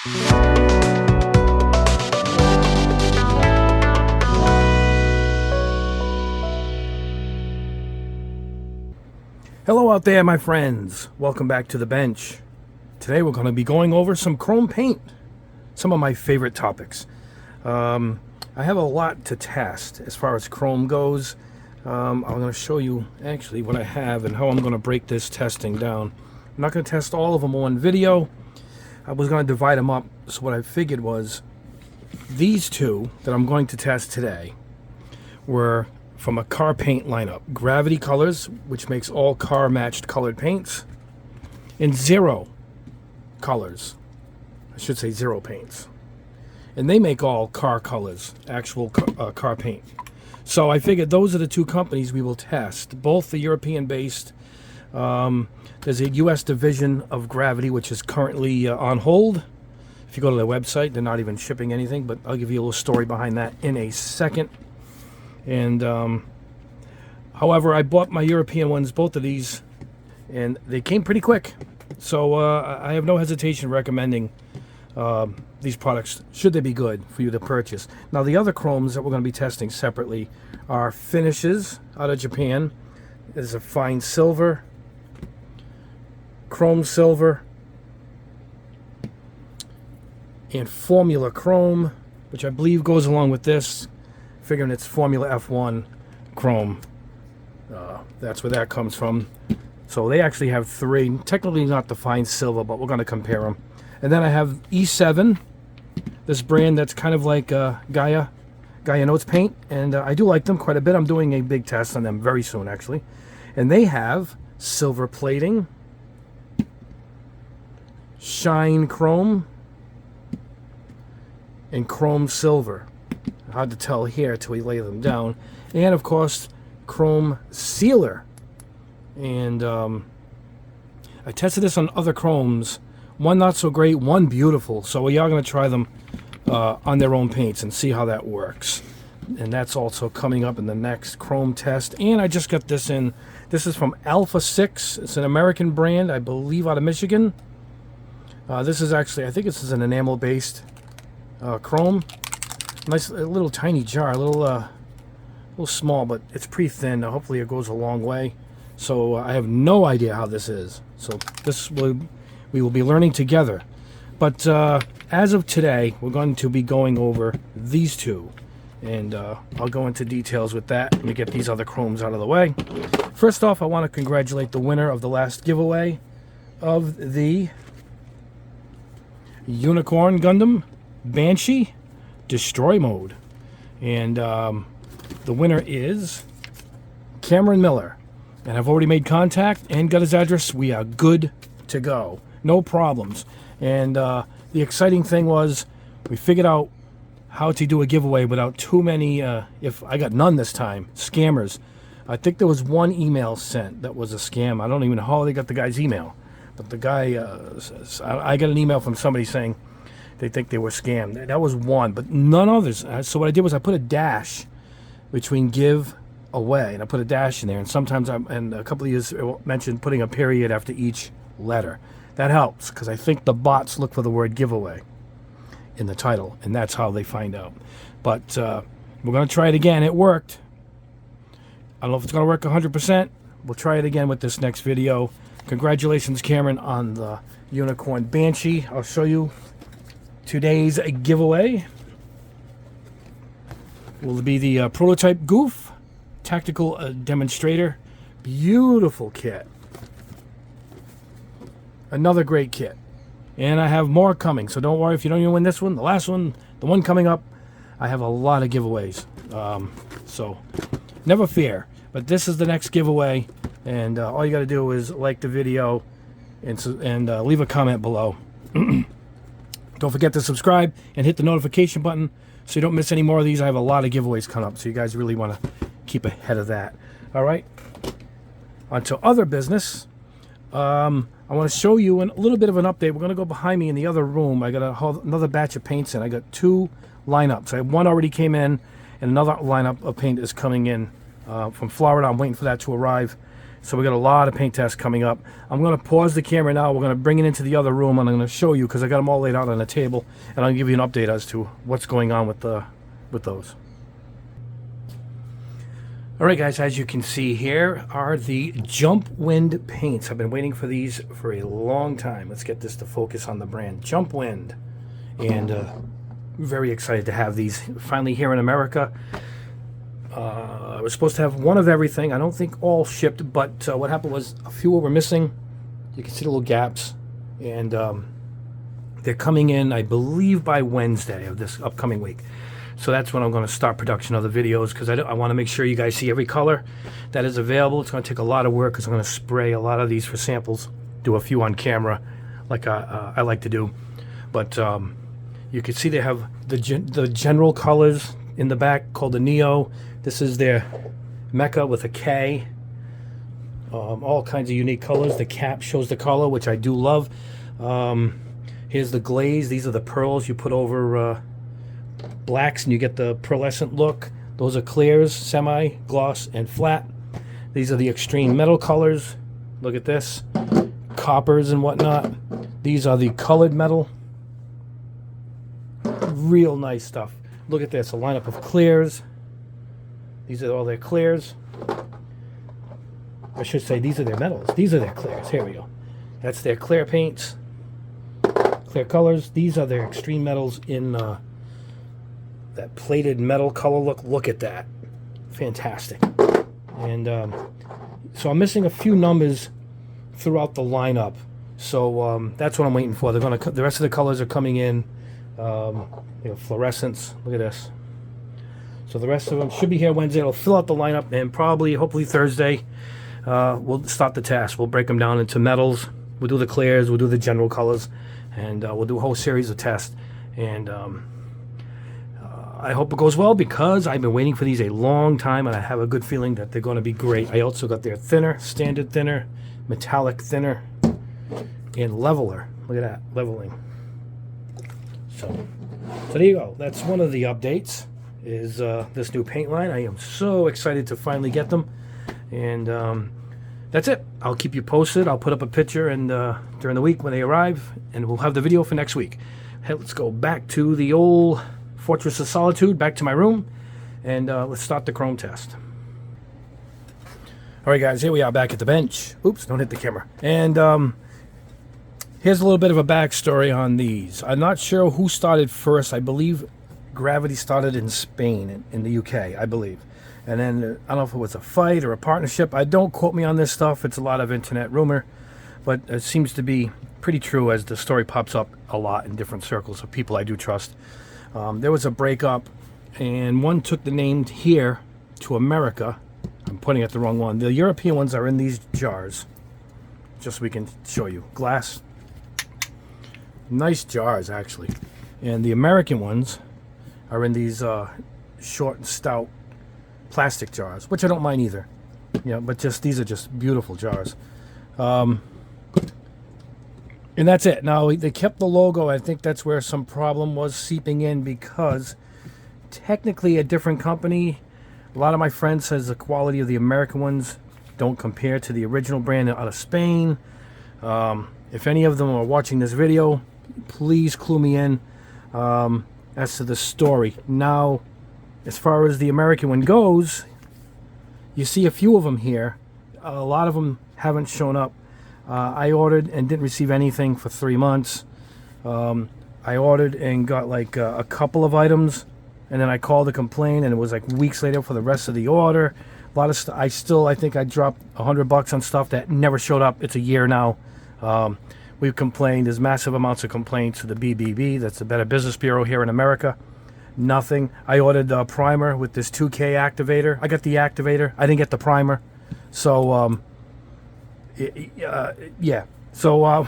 Hello out there, my friends. Welcome back to the bench. Today we're going to be going over some chrome paint, some of my favorite topics. I have a lot to test as far as chrome goes. I'm going to show you actually what I have and how I'm going to break this testing down. I'm not going to test all of them on one video. I was going to divide them up, so what I figured was these two that I'm going to test today were from a car paint lineup. Gravity Colors, which makes all car matched colored paints, and Zero Colors. I should say Zero Paints. And they make all car colors, actual car paint. So I figured those are the two companies we will test. Both the European based. There's a US division of Gravity, which is currently on hold. If you go to their website, they're not even shipping anything, but I'll give you a little story behind that in a second. And however, I bought my European ones, both of these, and they came pretty quick. So I have no hesitation recommending these products, should they be good for you to purchase. Now, the other chromes that we're going to be testing separately are Finishes out of Japan. There's a fine silver, chrome silver, and Formula Chrome, which I believe goes along with this. Figuring it's Formula F1 Chrome. That's where that comes from. So they actually have three. Technically not the fine silver, but we're going to compare them. And then I have E7, this brand that's kind of like Gaia Notes paint. And I do like them quite a bit. I'm doing a big test on them very soon, actually. And they have silver plating, shine chrome, and chrome silver. Hard to tell here till we lay them down. And of course, chrome sealer. And I tested this on other chromes. One not so great, one beautiful. So we are going to try them on their own paints and see how that works. And that's also coming up in the next chrome test. And I just got this in. This is from Alpha 6. It's an American brand, I believe, out of Michigan. This is actually, I think this is an enamel-based chrome. Nice little tiny jar, a little small, but it's pretty thin. Hopefully it goes a long way. So I have no idea how this is. So we will be learning together. But as of today, we're going to be going over these two. And I'll go into details with that. Let me get these other chromes out of the way. First off, I want to congratulate the winner of the last giveaway of the Unicorn Gundam Banshee Destroy Mode. And the winner is Cameron Miller. And I've already made contact and got his address. We are good to go. No problems. And the exciting thing was we figured out how to do a giveaway without too many, if I got none this time, scammers. I think there was one email sent that was a scam. I don't even know how they got the guy's email. But the guy, I got an email from somebody saying they think they were scammed. That was one, but none others. So what I did was I put a dash between give away, and I put a dash in there. And sometimes and a couple of years mentioned putting a period after each letter. That helps because I think the bots look for the word giveaway in the title, and that's how they find out. But we're going to try it again. It worked. I don't know if it's going to work 100%. We'll try it again with this next video. Congratulations, Cameron, on the Unicorn Banshee. I'll show you today's giveaway. Will be the prototype Goof tactical demonstrator. Beautiful kit. Another great kit. And I have more coming, so don't worry if you don't even win this one. The last one, the one coming up, I have a lot of giveaways. So never fear. But this is the next giveaway, and all you got to do is like the video and leave a comment below. Don't forget to subscribe and hit the notification button so you don't miss any more of these. I have a lot of giveaways coming up, so you guys really want to keep ahead of that. All right, on to other business. I want to show you a little bit of an update. We're going to go behind me in the other room. I got another batch of paints in. I got two lineups. One already came in, and another lineup of paint is coming in from Florida. I'm waiting for that to arrive. So we got a lot of paint tests coming up. I'm going to pause the camera now. We're going to bring it into the other room, and I'm going to show you, because I got them all laid out on the table, and I'll give you an update as to what's going on with those. All right, guys, as you can see, here are the Jump Wind paints. I've been waiting for these for a long time. Let's get this to focus on the brand Jump Wind, and very excited to have these finally here in America. I was supposed to have one of everything. I don't think all shipped, but what happened was a few were missing. You can see the little gaps, and they're coming in, I believe, by Wednesday of this upcoming week. So that's when I'm going to start production of the videos, because I want to make sure you guys see every color that is available. It's going to take a lot of work, because I'm going to spray a lot of these for samples, do a few on camera like I like to do. But you can see they have the general colors in the back called the Neo. This is their Mecha with a K. All kinds of unique colors. The cap shows the color, which I do love. Here's the glaze. These are the pearls you put over blacks, and you get the pearlescent look. Those are clears, semi, gloss, and flat. These are the extreme metal colors. Look at this. Coppers and whatnot. These are the colored metal. Real nice stuff. Look at this, a lineup of clears. These are all their clears. I should say these are their metals. These are their clears. Here we go. That's their clear paints. Clear colors. These are their extreme metals in that plated metal color look. Look at that. Fantastic. And so I'm missing a few numbers throughout the lineup. So that's what I'm waiting for. They're gonna. The rest of the colors are coming in. Fluorescence. Look at this. So the rest of them should be here Wednesday. It'll fill out the lineup, and probably, hopefully Thursday, we'll start the test. We'll break them down into metals. We'll do the clears. We'll do the general colors, and we'll do a whole series of tests. And I hope it goes well, because I've been waiting for these a long time, and I have a good feeling that they're going to be great. I also got their thinner, standard thinner, metallic thinner, and leveler. Look at that, leveling. So there you go. That's one of the updates, is this new paint line. I am so excited to finally get them. And that's it. I'll keep you posted. I'll put up a picture and during the week when they arrive, and we'll have the video for next week. Hey, let's go back to the old Fortress of Solitude, back to my room, and let's start the chrome test. All right, guys, here we are back at the bench. Oops, don't hit the camera. And here's a little bit of a backstory on these. I'm not sure who started first. I believe Gravity started in Spain, in the UK, I believe. And then, I don't know if it was a fight or a partnership. Don't quote me on this stuff. It's a lot of internet rumor. But it seems to be pretty true, as the story pops up a lot in different circles of people I do trust. There was a breakup, and one took the name here to America. I'm putting it the wrong one. The European ones are in these jars. Just so we can show you. Glass. Nice jars, actually. And the American ones are in these short and stout plastic jars, which I don't mind either. But just these are just beautiful jars. And that's it. Now, they kept the logo. I think that's where some problem was seeping in, because technically a different company. A lot of my friends says the quality of the American ones don't compare to the original brand out of Spain. If any of them are watching this video, please clue me in as to the story. Now, as far as the American one goes, you see a few of them here. A lot of them haven't shown up. I ordered and didn't receive anything for 3 months. I ordered and got like a couple of items, and then I called to complain, and it was like weeks later for the rest of the order. A lot of stuff. I think I dropped $100 on stuff that never showed up. It's a year now. We've complained. There's massive amounts of complaints to the BBB. That's the Better Business Bureau here in America. Nothing. I ordered the primer with this 2K activator. I got the activator. I didn't get the primer. So, yeah. So,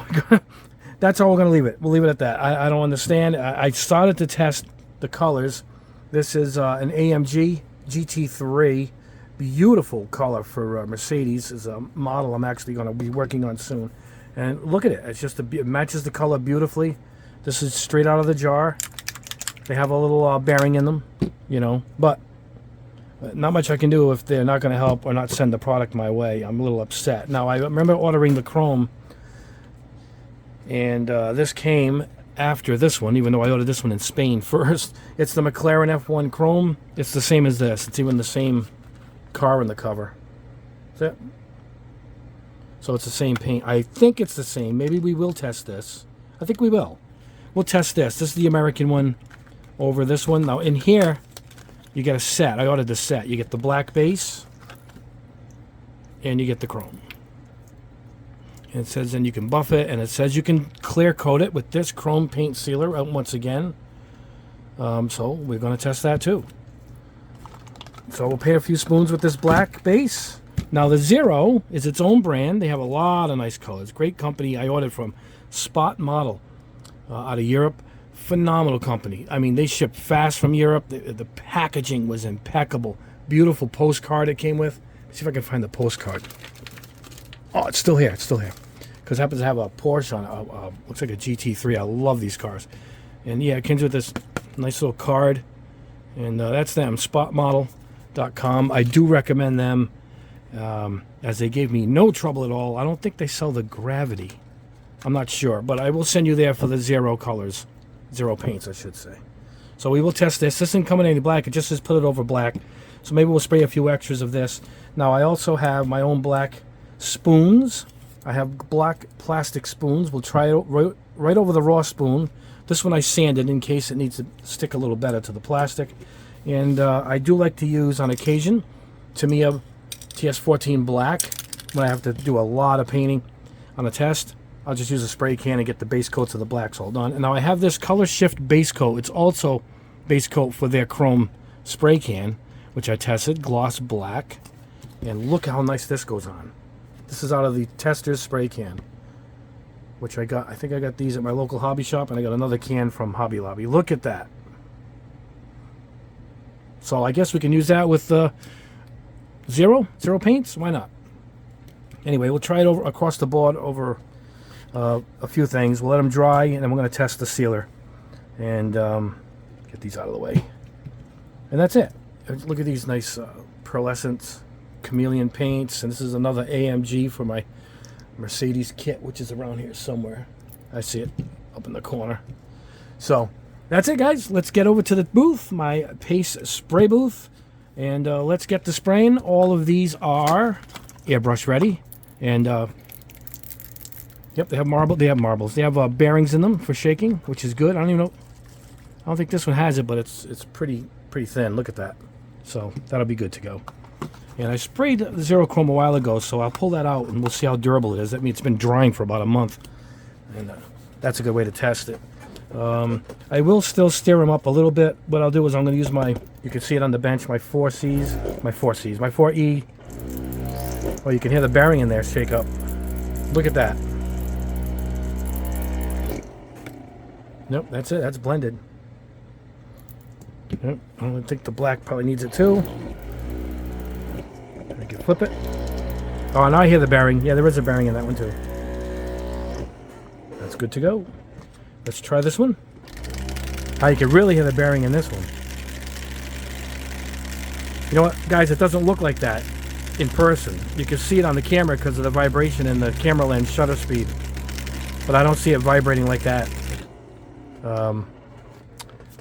that's how we're going to leave it. We'll leave it at that. I don't understand. I started to test the colors. This is an AMG GT3. Beautiful color for Mercedes. Is a model I'm actually going to be working on soon. And look at it. It's just it matches the color beautifully. This is straight out of the jar. They have a little bearing in them, but Not much I can do if they're not going to help or not send the product my way. I'm a little upset. Now, I remember ordering the chrome, and this came after this one, even though I ordered this one in Spain first. It's the McLaren F1 chrome. It's the same as this. It's even the same car in the cover. Is it? So it's the same paint. I think it's the same. Maybe we will test this. I think we will. We'll test this. This is the American one over this one. Now, in here, you get a set. I ordered the set. You get the black base, and you get the chrome. And it says then you can buff it, and it says you can clear coat it with this chrome paint sealer once again. So we're going to test that too. So we'll paint a few spoons with this black base. Now the Zero is its own brand. They have a lot of nice colors. Great company. I ordered from Spot Model out of Europe. Phenomenal company. I mean, they ship fast from Europe. The packaging was impeccable. Beautiful postcard it came with. Let's see if I can find the postcard. Oh, it's still here. It's still here. Because it happens to have a Porsche on it. Looks like a GT3. I love these cars. And yeah, it comes with this nice little card. And that's them, spotmodel.com. I do recommend them, as they gave me no trouble at all. I don't think they sell the Gravity. I'm not sure. But I will send you there for the Zero colors. Zero paints, I should say. So we will test this. This isn't coming in any black. It just says put it over black. So maybe we'll spray a few extras of this. Now, I also have my own black spoons. I have black plastic spoons. We'll try it right over the raw spoon. This one I sanded in case it needs to stick a little better to the plastic. And I do like to use, on occasion, Tamiya TS14 black when I have to do a lot of painting on a test. I'll just use a spray can and get the base coats of the blacks all done. And now I have this Color Shift base coat. It's also base coat for their chrome spray can, which I tested, gloss black. And look how nice this goes on. This is out of the Testers spray can, which I got. I think I got these at my local hobby shop, and I got another can from Hobby Lobby. Look at that. So I guess we can use that with zero paints. Why not? Anyway, we'll try it over across the board over a few things. We'll let them dry, and then we're going to test the sealer and get these out of the way. And that's it. Look at these nice pearlescent chameleon paints. And this is another AMG for my Mercedes kit, which is around here somewhere. I see it up in the corner. So that's it, guys. Let's get over to the booth, my Pace spray booth, and let's get to spraying. All of these are airbrush ready, and yep, they have marble. They have marbles. They have bearings in them for shaking, which is good. I don't even know. I don't think this one has it, but it's pretty thin. Look at that. So that'll be good to go. And I sprayed the Zero Chrome a while ago, so I'll pull that out and we'll see how durable it is. I mean, it's been drying for about a month, and that's a good way to test it. I will still stir them up a little bit. What I'll do is I'm going to use my, you can see it on the bench, my 4E. Oh, you can hear the bearing in there shake up. Look at that. Nope, that's it. That's blended. Yep, I think the black probably needs it too. I can flip it. Oh, now I hear the bearing. Yeah, there is a bearing in that one too. That's good to go. Let's try this one. Now you can really hear the bearing in this one. You know what, guys? It doesn't look like that in person. You can see it on the camera because of the vibration in the camera lens shutter speed. But I don't see it vibrating like that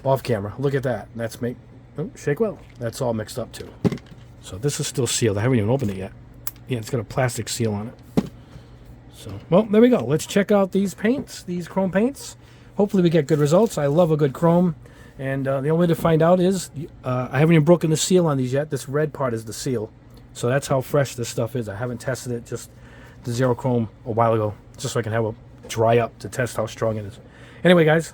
off camera. Look at that. That's shake well. That's all mixed up too. So this is still sealed. I haven't even opened it yet. Yeah, it's got a plastic seal on it. So, well, there we go. Let's check out these paints, these chrome paints. Hopefully we get good results. I love a good chrome. And the only way to find out is, I haven't even broken the seal on these yet. This red part is the seal. So that's how fresh this stuff is. I haven't tested it, just the Zero Chrome a while ago, just so I can have a dry up to test how strong it is. Anyway, guys,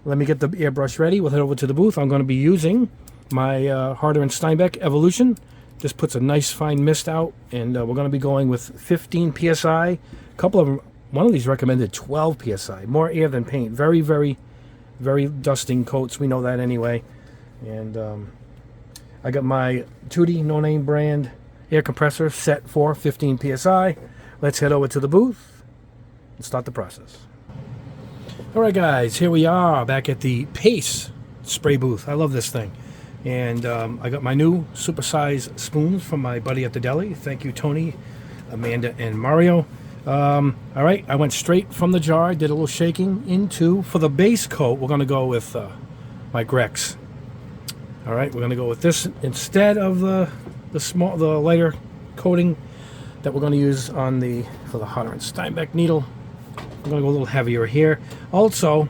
let me get the airbrush ready. We'll head over to the booth. I'm going to be using my Harder & Steinbeck Evolution. Just puts a nice fine mist out, and we're going to be going with 15 psi. A couple of them, one of these recommended 12 psi. More air than paint. Very, very, very dusting coats. We know that anyway. And I got my Tootie no-name brand air compressor set for 15 psi. Let's head over to the booth and start the process. All right, guys, here we are back at the Pace spray booth. I love this thing. And I got my new supersized spoons from my buddy at the deli. Thank you, Tony, Amanda, and Mario. All right, I went straight from the jar, did a little shaking into, for the base coat, we're going to go with my Grex. All right, we're going to go with this instead of the lighter coating that we're going to use on for the Hunter and Steinbeck needle. I'm going to go a little heavier here. Also,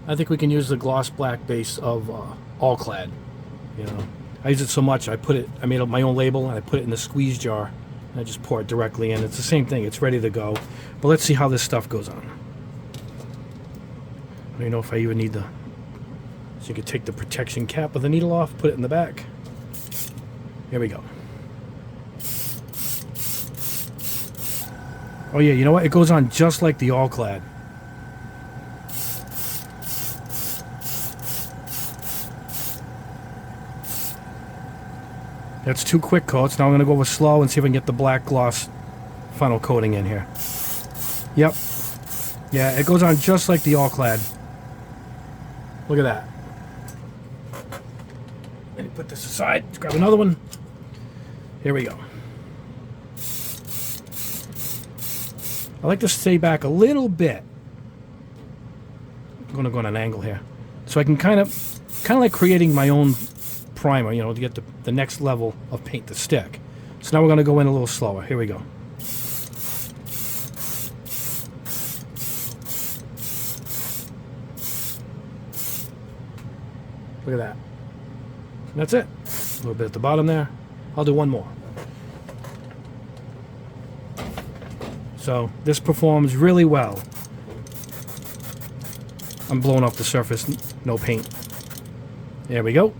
I think we can use the gloss black base of All Clad. You know, I use it so much, I made up my own label and I put it in the squeeze jar and I just pour it directly in. It's the same thing, it's ready to go. But let's see how this stuff goes on. I don't even know if I even need so you can take the protection cap of the needle off, put it in the back. Here we go. Oh yeah, you know what? It goes on just like the All Clad. That's 2 quick coats. Now I'm going to go with slow and see if I can get the black gloss final coating in here. Yep. Yeah, it goes on just like the All Clad. Look at that. Let me put this aside. Let's grab another one. Here we go. I like to stay back a little bit. I'm going to go on an angle here. So I can kind of like creating my own primer, you know, to get the next level of paint to stick. So now we're going to go in a little slower. Here we go. Look at that. And that's it. A little bit at the bottom there. I'll do one more. So this performs really well. I'm blowing off the surface, no paint. There we go.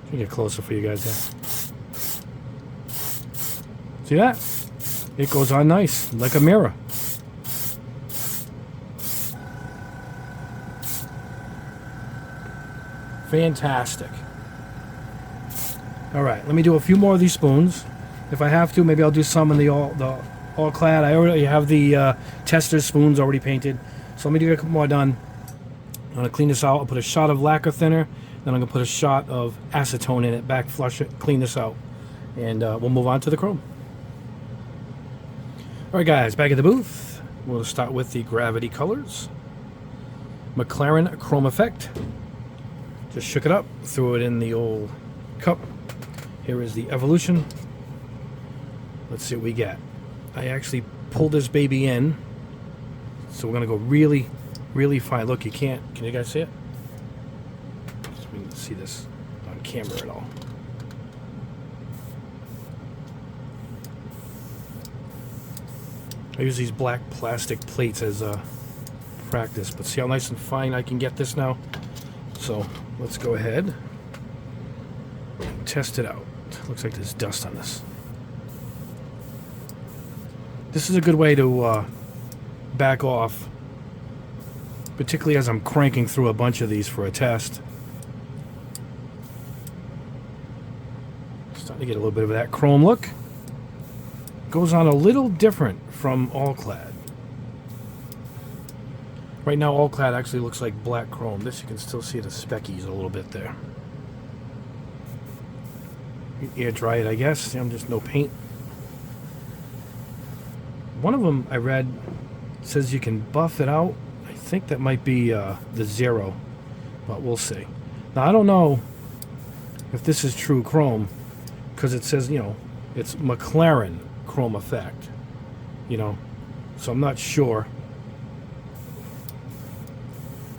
Let me get closer for you guys there. See that? It goes on nice, like a mirror. Fantastic. All right, let me do a few more of these spoons. If I have to, maybe I'll do some in the all clad. I already have the tester spoons already painted. So let me do a couple more done. I'm going to clean this out. I'll put a shot of lacquer thinner. Then I'm going to put a shot of acetone in it, back flush it, clean this out. And we'll move on to the chrome. All right, guys, back at the booth. We'll start with the Gravity Colors. McLaren Chrome Effect. Just shook it up, threw it in the old cup. Here is the Evolution. Let's see what we get. I actually pulled this baby in. So we're going to go really, really fine. Look, you can't. Can you guys see it? We can see this on camera at all. I use these black plastic plates as practice, but see how nice and fine I can get this now? So let's go ahead and test it out. Looks like there's dust on this. This is a good way to back off, particularly as I'm cranking through a bunch of these for a test. Starting to get a little bit of that chrome look. Goes on a little different from All Clad. Right now All Clad actually looks like black chrome. This you can still see the speckies a little bit there. Air dry it, I guess. I'm just no paint. One of them I read says you can buff it out. I think that might be the 0, but we'll see. Now I don't know if this is true chrome because it says, you know, it's McLaren Chrome Effect, you know, so I'm not sure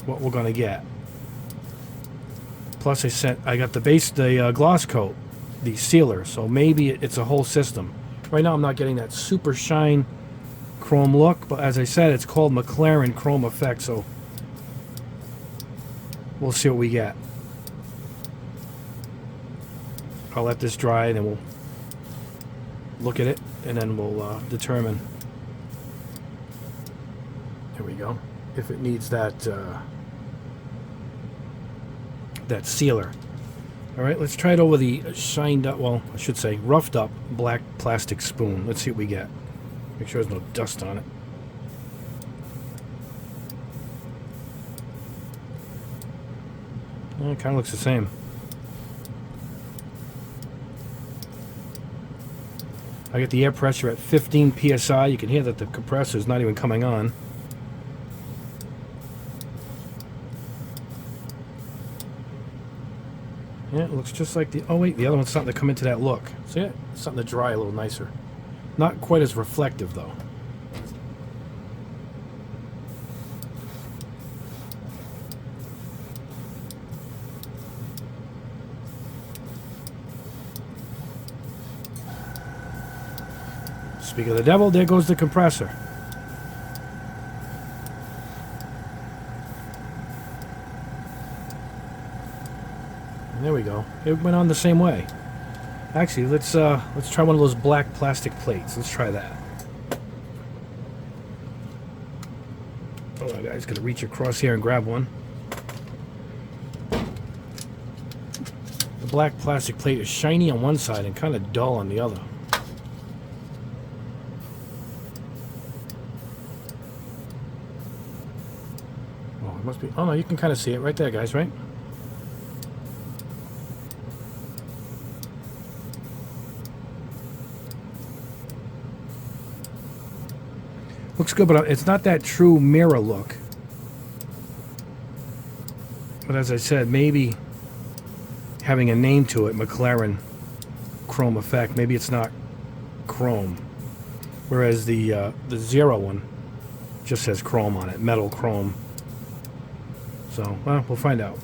what we're gonna get. Plus I got the gloss coat, the sealer, so maybe it's a whole system. Right now I'm not getting that super shine chrome look, but as I said, it's called McLaren Chrome Effect, so we'll see what we get. I'll let this dry and then we'll look at it and then we'll determine. There we go. If it needs that that sealer. All right, let's try it over the shined up, well, I should say roughed up black plastic spoon. Let's see what we get. Make sure there's no dust on it. It kind of looks the same. I get the air pressure at 15 psi. You can hear that the compressor is not even coming on. Yeah, it looks just like the... Oh, wait, the other one's starting to come into that look. See it? It's starting to dry a little nicer. Not quite as reflective, though. Speak of the devil, there goes the compressor. And there we go. It went on the same way. Actually, let's try one of those black plastic plates. Let's try that. Oh, my guy's gonna reach across here and grab one. The black plastic plate is shiny on one side and kind of dull on the other. Must be. Oh no, you can kind of see it right there, guys, right? Looks good, but it's not that true mirror look. But as I said, maybe having a name to it, McLaren chrome effect, maybe it's not chrome. Whereas the Zero one just says chrome on it, metal chrome. So, well, we'll find out.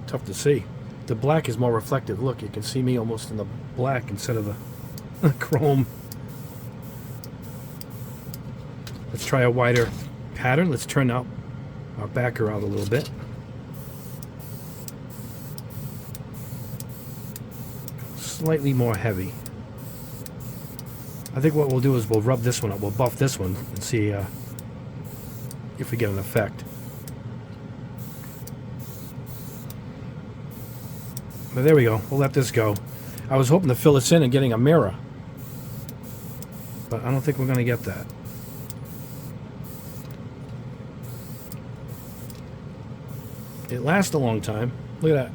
Tough to see. The black is more reflective. Look, you can see me almost in the black instead of the chrome. Let's try a wider pattern. Let's turn out our backer out a little bit. Slightly more heavy. I think what we'll do is we'll rub this one up. We'll buff this one and see if we get an effect. But there we go. We'll let this go. I was hoping to fill this in and getting a mirror, but I don't think we're going to get that. It lasts a long time. Look at that.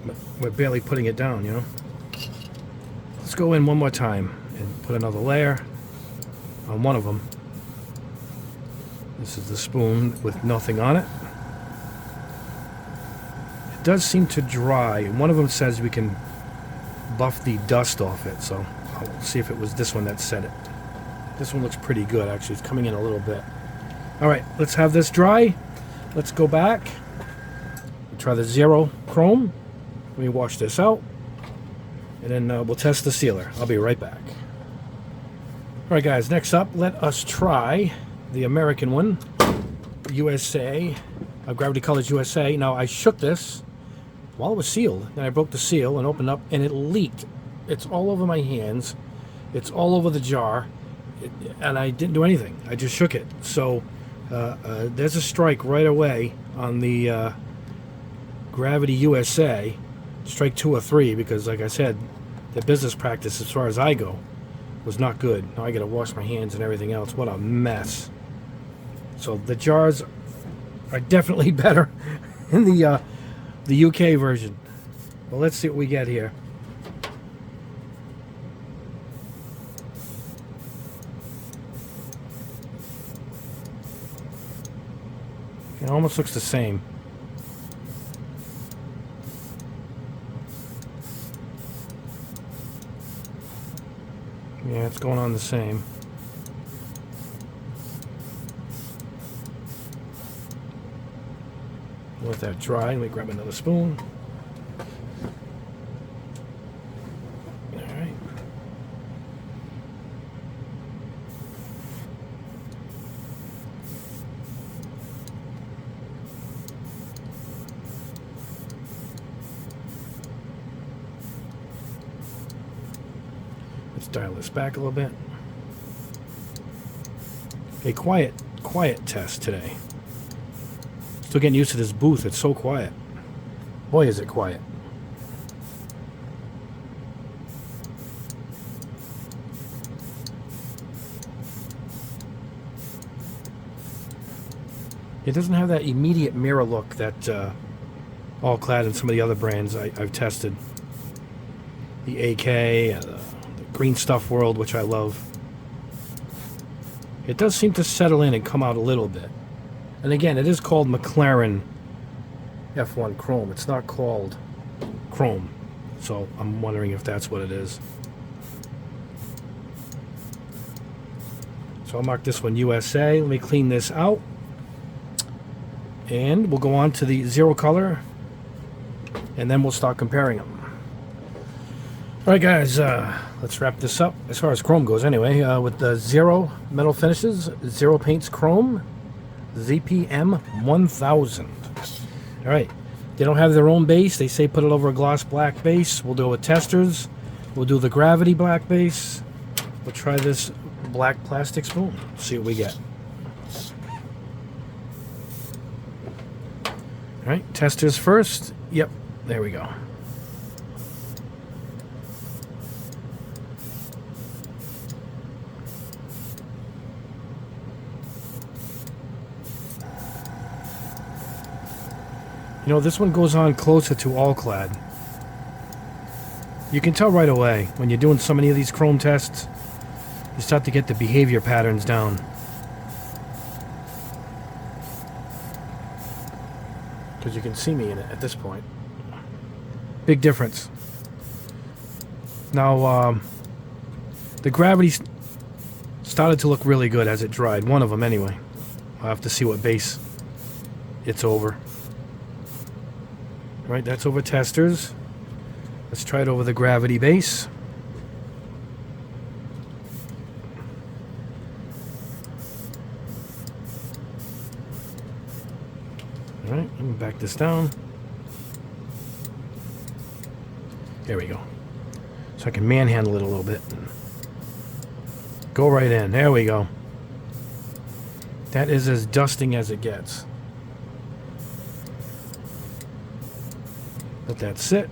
But we're barely putting it down, you know. Let's go in one more time and put another layer on one of them. This is the spoon with nothing on it. It does seem to dry, and one of them says we can buff the dust off it, so I'll see if it was this one that said it. This one looks pretty good, actually. It's coming in a little bit. All right, let's have this dry. Let's go back. Try the Zero Chrome. Let me wash this out. And then we'll test the sealer. I'll be right back. All right, guys, next up, let us try the American one, USA, Gravity Colors USA. Now, I shook this while it was sealed. Then I broke the seal and opened up, and it leaked. It's all over my hands. It's all over the jar. And I didn't do anything. I just shook it. So there's a strike right away on the Gravity USA. Strike 2 or 3, because like I said, the business practice as far as I go was not good. Now I gotta wash my hands and everything else. What a mess. So the jars are definitely better in the UK version. Well, let's see what we get here. It almost looks the same. Yeah, it's going on the same. Let that dry. Let me grab another spoon. All right. Let's dial this back a little bit. A quiet test today. Still getting used to this booth. It's so quiet. Boy, is it quiet. It doesn't have that immediate mirror look that All Clad and some of the other brands I've tested. The AK, the Green Stuff World, which I love. It does seem to settle in and come out a little bit. And again, it is called McLaren F1 Chrome. It's not called Chrome. So I'm wondering if that's what it is. So I'll mark this one USA. Let me clean this out. And we'll go on to the zero color. And then we'll start comparing them. Alright guys, let's wrap this up as far as chrome goes anyway, with the Zero Metal Finishes, Zero Paints Chrome, ZPM 1000. Alright, they don't have their own base. They say put it over a gloss black base. We'll do it with testers. We'll do the gravity black base. We'll try this black plastic spoon. See what we get. Alright, testers first. Yep, there we go. You know, this one goes on closer to All Clad. You can tell right away when you're doing so many of these chrome tests, you start to get the behavior patterns down. Because you can see me in it at this point. Big difference. Now, the gravity started to look really good as it dried. One of them anyway. I'll have to see what base it's over. Right, that's over testers. Let's try it over the gravity base. Alright, let me back this down. There we go. So I can manhandle it a little bit. Go right in. There we go. That is as dusting as it gets. Let that sit.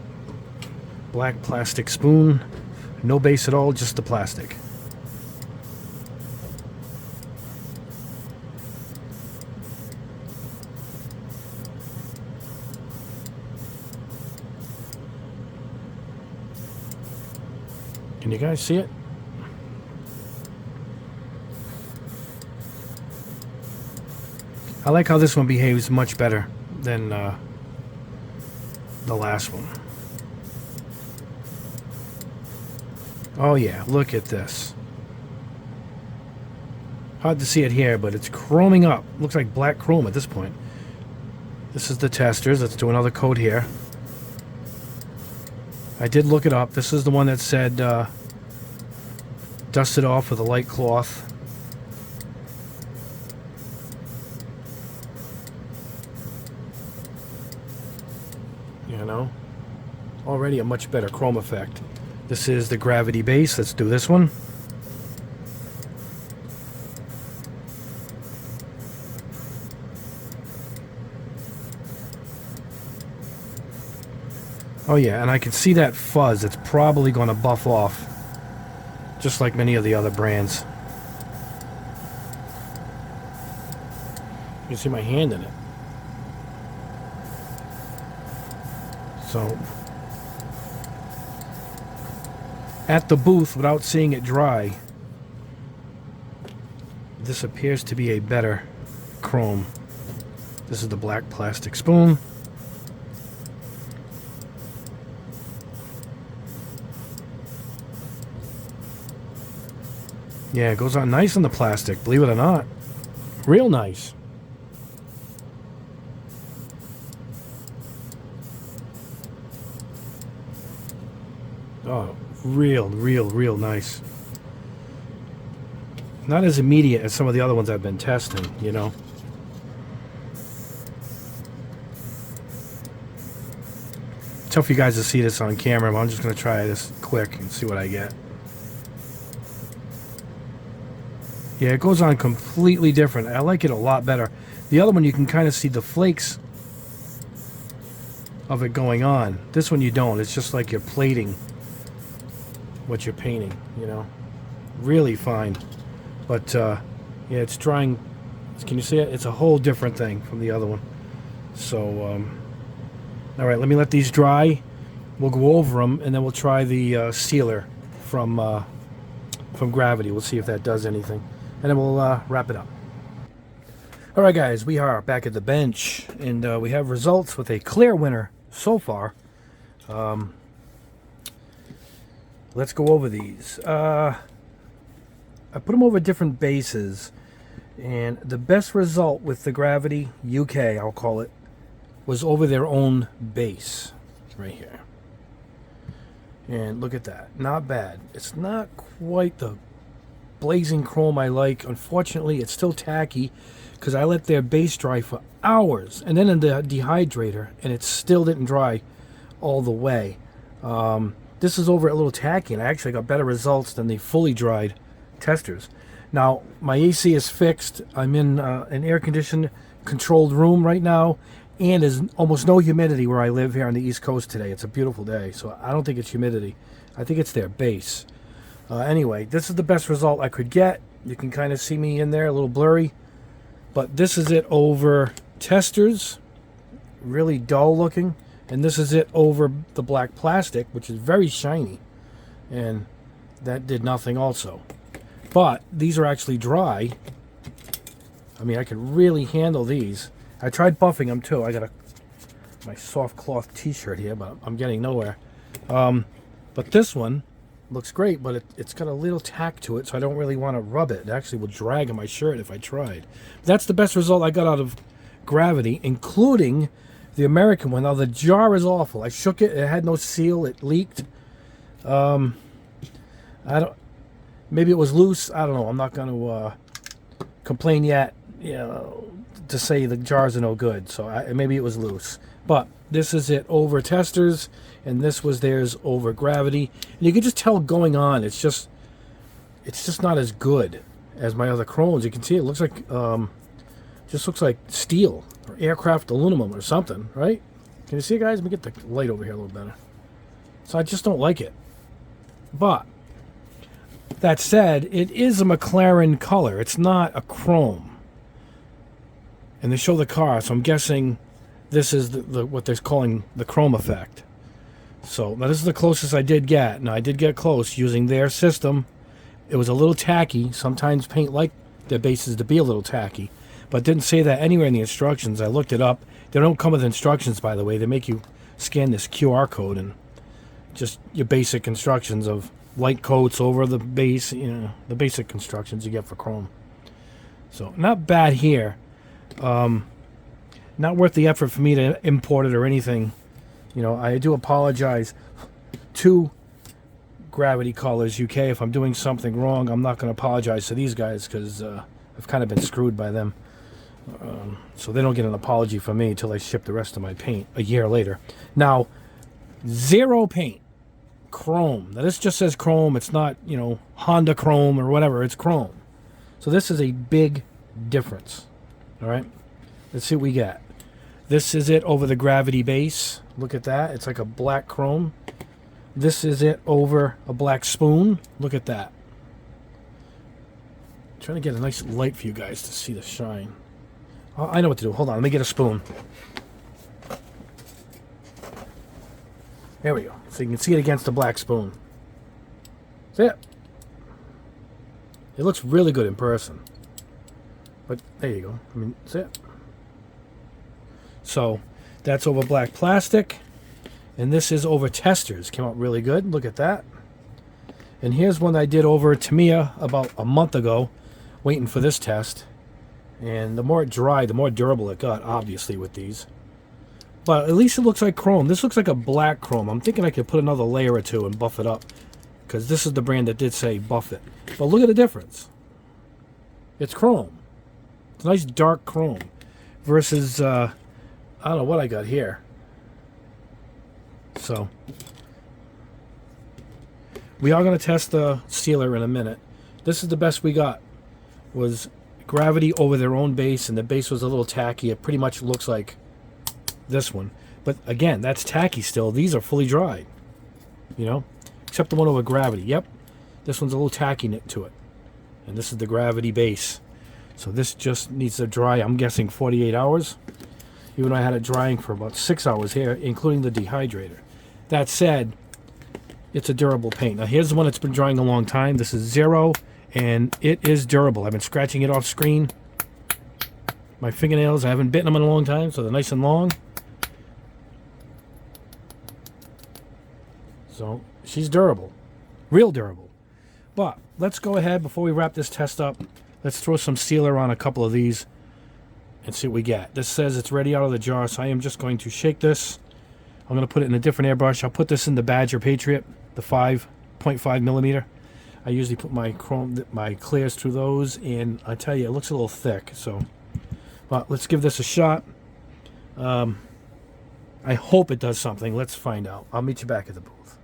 Black plastic spoon. No base at all, just the plastic. Can you guys see it? I like how this one behaves much better than the last one. Oh yeah, look at this. Hard to see it here, but it's chroming up. Looks like black chrome at this point. This is the testers. Let's do another coat here. I did look it up. This is the one that said dust it off with a light cloth. You know, already a much better chrome effect. This is the gravity base. Let's do this one. Oh yeah, and I can see that fuzz. It's probably going to buff off, just like many of the other brands. You can see my hand in it. So, at the booth, without seeing it dry, this appears to be a better chrome. This is the black plastic spoon. Yeah, it goes on nice on the plastic, believe it or not. Real nice. Oh, real nice. Not as immediate as some of the other ones I've been testing, you know. Tough for you guys to see this on camera, but I'm just going to try this quick and see what I get. Yeah, it goes on completely different. I like it a lot better. The other one, you can kind of see the flakes of it going on. This one you don't. It's just like you're plating what you're painting, you know. Really fine. But yeah, it's drying. Can you see it? It's a whole different thing from the other one. So all right, let me let these dry. We'll go over them, and then we'll try the sealer from Gravity. We'll see if that does anything, and then we'll wrap it up. All right, guys, we are back at the bench, and we have results with a clear winner so far. Let's go over these. I put them over different bases, and the best result with the Gravity UK, I'll call it, was over their own base right here. And look at that. Not bad. It's not quite the blazing chrome I like. Unfortunately, it's still tacky because I let their base dry for hours and then in the dehydrator, and it still didn't dry all the way. This is over a little tacky, and I actually got better results than the fully dried testers. Now, my AC is fixed. I'm in an air-conditioned controlled room right now, and there's almost no humidity where I live here on the East Coast today. It's a beautiful day, so I don't think it's humidity. I think it's their base. Anyway, this is the best result I could get. You can kind of see me in there, a little blurry. But this is it over testers, really dull looking. And this is it over the black plastic, which is very shiny. And that did nothing also. But these are actually dry. I mean, I could really handle these. I tried buffing them too. I got my soft cloth t-shirt here, but I'm getting nowhere. But this one looks great, but it's got a little tack to it, so I don't really want to rub it. It actually will drag on my shirt if I tried. That's the best result I got out of Gravity, including the American one. Now, the jar is awful. I shook it. It had no seal. It leaked. I don't... Maybe it was loose. I don't know. I'm not going to complain yet, you know, to say the jars are no good. So maybe it was loose. But this is it over testers, and this was theirs over Gravity. And you can just tell going on. It's just not as good as my other chromes. You can see it looks like just looks like steel or aircraft aluminum or something, right? Can you see it, guys? Let me get the light over here a little better. So I just don't like it. But that said, it is a McLaren color. It's not a chrome. And they show the car, so I'm guessing this is what they're calling the chrome effect. So now this is the closest I did get. Now I did get close using their system. It was a little tacky. Sometimes paint like their bases to be a little tacky, but it didn't say that anywhere in the instructions. I looked it up. They don't come with instructions, by the way. They make you scan this QR code and just your basic instructions of light coats over the base, you know, the basic instructions you get for chrome. So not bad here. Not worth the effort for me to import it or anything. You know, I do apologize to Gravity Colors UK if I'm doing something wrong. I'm not going to apologize to these guys because I've kind of been screwed by them. So they don't get an apology from me until I ship the rest of my paint a year later. Now, zero paint. Chrome. Now this just says chrome. It's not, you know, Honda chrome or whatever. It's chrome. So this is a big difference. All right. Let's see what we got. This is it over the Gravity base. Look at that. It's like a black chrome. This is it over a black spoon. Look at that. I'm trying to get a nice light for you guys to see the shine. Oh, I know what to do. Hold on. Let me get a spoon. There we go. So you can see it against the black spoon. See it? It looks really good in person. But there you go. I mean, see it? So that's over black plastic. And this is over testers. Came out really good. Look at that. And here's one I did over Tamiya about a month ago, waiting for this test. And the more it dried, the more durable it got, obviously, with these. But at least it looks like chrome. This looks like a black chrome. I'm thinking I could put another layer or two and buff it up, because this is the brand that did say buff it. But look at the difference. It's chrome. It's a nice dark chrome. Versus, I don't know what I got here. So, we are going to test the sealer in a minute. This is the best we got. Was Gravity over their own base, and the base was a little tacky. It pretty much looks like this one. But again, that's tacky still. These are fully dried, you know, except the one over Gravity. Yep, this one's a little tacky to it. And this is the Gravity base. So this just needs to dry, I'm guessing 48 hours. Even though I had it drying for about 6 hours here, including the dehydrator. That said, it's a durable paint. Now here's the one that's been drying a long time. This is 0, and it is durable. I've been scratching it off screen. My fingernails, I haven't bitten them in a long time, so they're nice and long. So she's durable, real durable. But let's go ahead, before we wrap this test up, let's throw some sealer on a couple of these and see what we get. This says it's ready out of the jar, so I am just going to shake this. I'm going to put it in a different airbrush. I'll put this in the Badger Patriot, the 5.5 millimeter. I usually put my clears through those, and I tell you, it looks a little thick. So, but let's give this a shot. I hope it does something. Let's find out. I'll meet you back at the booth.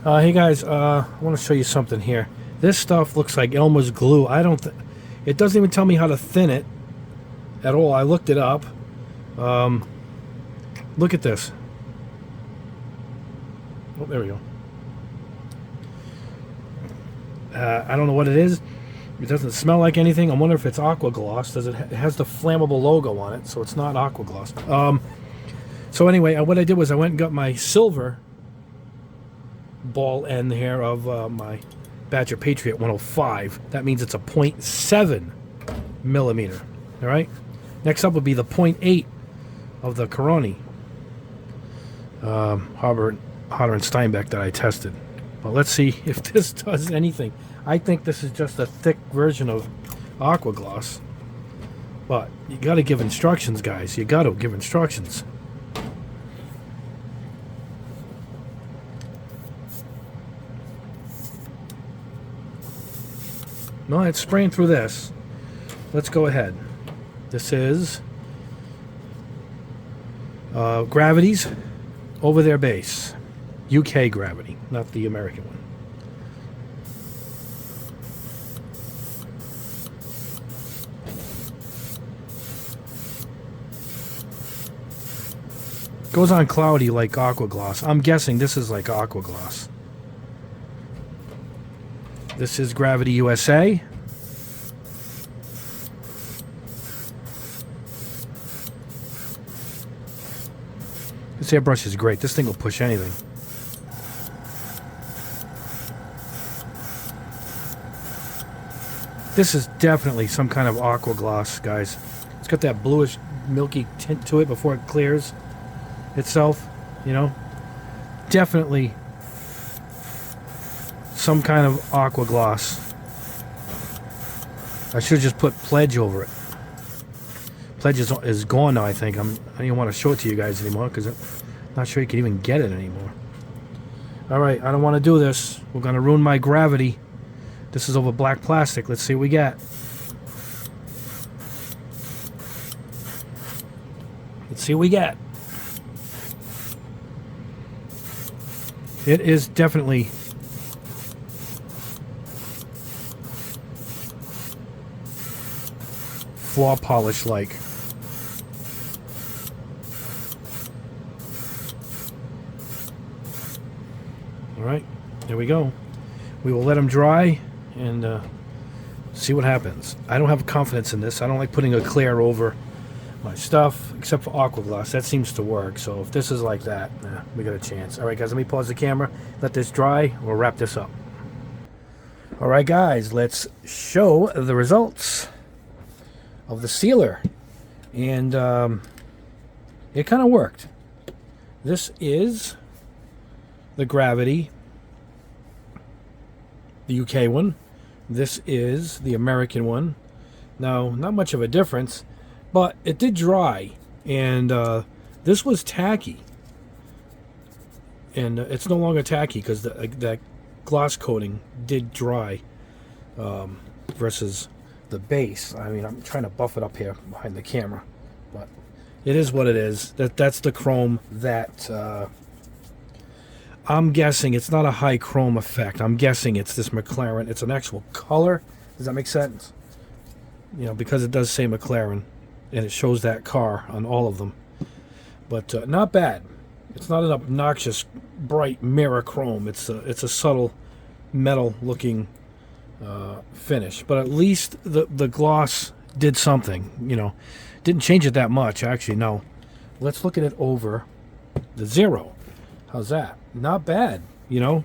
Hey guys, I want to show you something here. This stuff looks like Elmer's glue. It doesn't even tell me how to thin it at all. I looked it up. Look at this. Oh, there we go. I don't know what it is. It doesn't smell like anything. I wonder if it's aqua gloss. It has the flammable logo on it, so it's not aqua gloss. So anyway, what I did was I went and got my silver ball end here of my Badger Patriot 105. That means it's a 0.7 millimeter. All right. Next up would be the 0.8 of the Coroni Harder and Steinbeck that I tested. But let's see if this does anything. I think this is just a thick version of aqua gloss. But you got to give instructions, guys. You got to give instructions. No, it's spraying through this. Let's go ahead. This is Gravity's over their base. UK Gravity, not the American one. Goes on cloudy like aqua gloss. I'm guessing this is like aqua gloss. This is Gravity USA. This airbrush is great. This thing will push anything. This is definitely some kind of aqua gloss, guys. It's got that bluish, milky tint to it before it clears itself, you know. Definitely some kind of aqua gloss. I should have just put Pledge over it. Pledge is gone now, I think. I don't even want to show it to you guys anymore because I'm not sure you can even get it anymore. Alright, I don't want to do this. We're going to ruin my Gravity. This is over black plastic. Let's see what we get. Let's see what we get. It is definitely floor polish like. Alright, there we go. We will let them dry and see what happens. I don't have confidence in this. I don't like putting a clear over my stuff, except for aqua gloss. That seems to work. So if this is like that, we got a chance. Alright guys, let me pause the camera, let this dry, we'll wrap this up. Alright guys, let's show the results of the sealer. And it kind of worked. This is the Gravity, the UK one. This is the American one. Now, not much of a difference, but it did dry, and this was tacky, and it's no longer tacky because that gloss coating did dry versus the base. I mean, I'm trying to buff it up here behind the camera, but it is what it is. That's the chrome that I'm guessing it's not a high chrome effect. I'm guessing it's this McLaren. It's an actual color. Does that make sense? You know, because it does say McLaren, and it shows that car on all of them. But not bad. It's not an obnoxious, bright mirror chrome. It's a subtle metal looking finish. But at least the gloss did something, you know. Didn't change it that much, actually, no. Let's look at it over the Zero. How's that? Not bad, you know.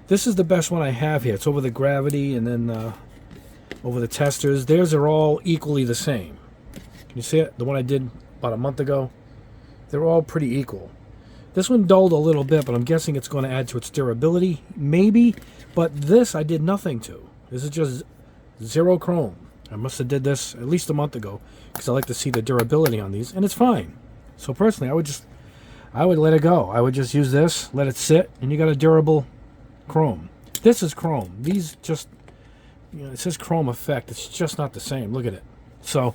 This is the best one I have here. It's over the Gravity and then over the Testers. Theirs are all equally the same. Can you see it? The one I did about a month ago. They're all pretty equal. This one dulled a little bit, but I'm guessing it's going to add to its durability. Maybe. But this I did nothing to. This is just zero chrome. I must have did this at least a month ago because I like to see the durability on these, and it's fine. So personally, I would let it go. I would just use this, let it sit, and you got a durable chrome. This is chrome. These just, you know, it says chrome effect. It's just not the same. Look at it. So,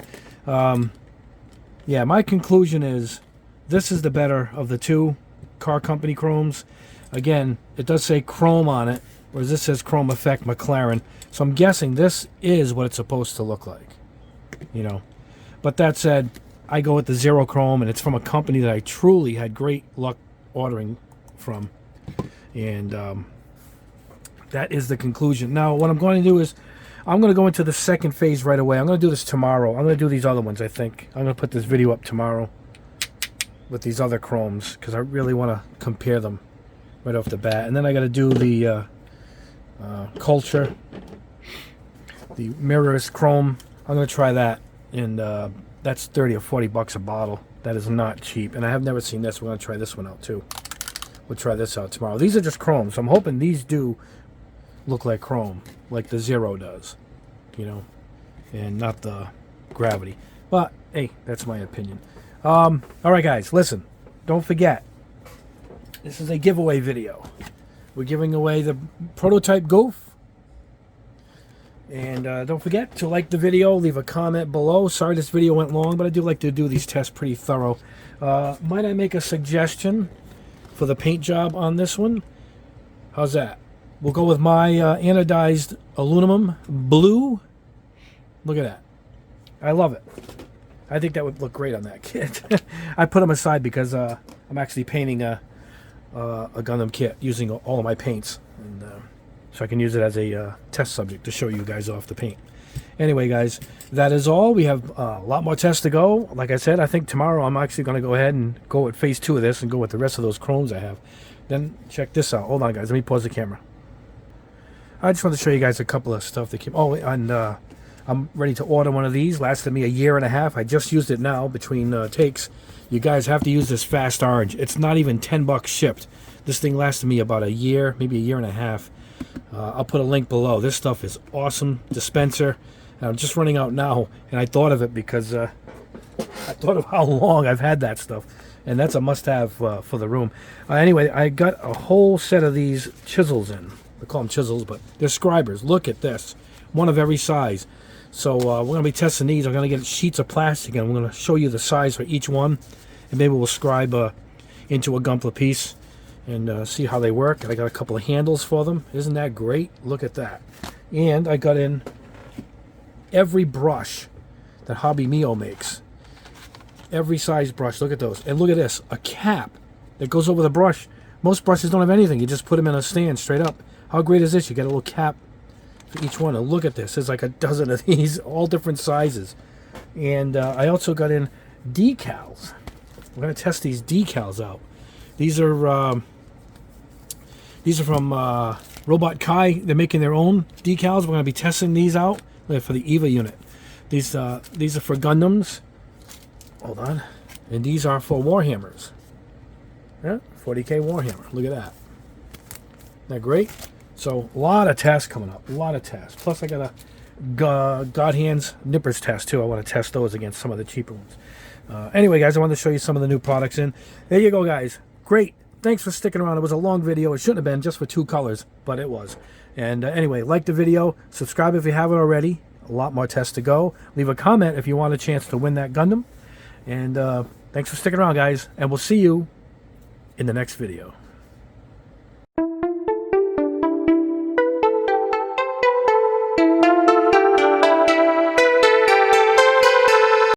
yeah, my conclusion is this is the better of the two car company chromes. Again, it does say chrome on it, whereas this says chrome effect McLaren. So I'm guessing this is what it's supposed to look like, you know. But that said, I go with the Zero Chrome, and it's from a company that I truly had great luck ordering from. And that is the conclusion. Now, what I'm going to do is I'm going to go into the second phase right away. I'm going to do this tomorrow. I'm going to do these other ones, I think. I'm going to put this video up tomorrow with these other chromes because I really want to compare them right off the bat. And then I got to do the Culture, the mirrorless chrome. I'm going to try that, and that's 30 or 40 bucks a bottle. That is not cheap, and I have never seen this. We're going to try this one out too. We'll try this out tomorrow. These are just chrome, so I'm hoping these do look like chrome, like the Zero does, you know, and not the Gravity. But hey, that's my opinion. All right, guys, listen. Don't forget, this is a giveaway video. We're giving away the prototype Goof. And don't forget to like the video, leave a comment below. Sorry this video went long, but I do like to do these tests pretty thorough. Might I make a suggestion for the paint job on this one? How's that? We'll go with my anodized aluminum blue. Look at that. I love it. I think that would look great on that kit. I put them aside because I'm actually painting a Gundam kit using all of my paints, and so I can use it as a test subject to show you guys off the paint. Anyway, guys, that is all. We have a lot more tests to go. Like I said, I think tomorrow I'm actually going to go ahead and go with phase 2 of this and go with the rest of those chromes I have. Then check this out. Hold on, guys. Let me pause the camera. I just wanted to show you guys a couple of stuff that came. Oh, and I'm ready to order one of these. Lasted me a year and a half. I just used it now between takes. You guys have to use this Fast Orange. It's not even 10 bucks shipped. This thing lasted me about a year, maybe a year and a half. I'll put a link below. This stuff is awesome. Dispenser. And I'm just running out now, and I thought of it because I thought of how long I've had that stuff. And that's a must-have for the room. Anyway, I got a whole set of these chisels in. I call them chisels, but they're scribers. Look at this. One of every size. So we're going to be testing these. I'm going to get sheets of plastic, and I'm going to show you the size for each one. And maybe we'll scribe into a Gunpla piece and see how they work. And I got a couple of handles for them. Isn't that great? Look at that. And I got in every brush that Hobby Mio makes. Every size brush. Look at those. And look at this. A cap that goes over the brush. Most brushes don't have anything. You just put them in a stand straight up. How great is this? You get a little cap for each one. And look at this. There's like a dozen of these, all different sizes. And I also got in decals. We're going to test these decals out. These are from Robot Kai. They're making their own decals. We're going to be testing these out for the EVA unit. These are for Gundams. Hold on. And these are for Warhammers. Yeah, 40K Warhammer. Look at that. Isn't that great? So, a lot of tests coming up. A lot of tests. Plus, I got a God Hands Nippers test, too. I want to test those against some of the cheaper ones. Anyway, guys, I wanted to show you some of the new products in. There you go, guys. Great. Thanks for sticking around. It was a long video. It shouldn't have been just for 2 colors, but it was. And anyway, like the video. Subscribe if you haven't already. A lot more tests to go. Leave a comment if you want a chance to win that Gundam. And thanks for sticking around, guys. And we'll see you in the next video.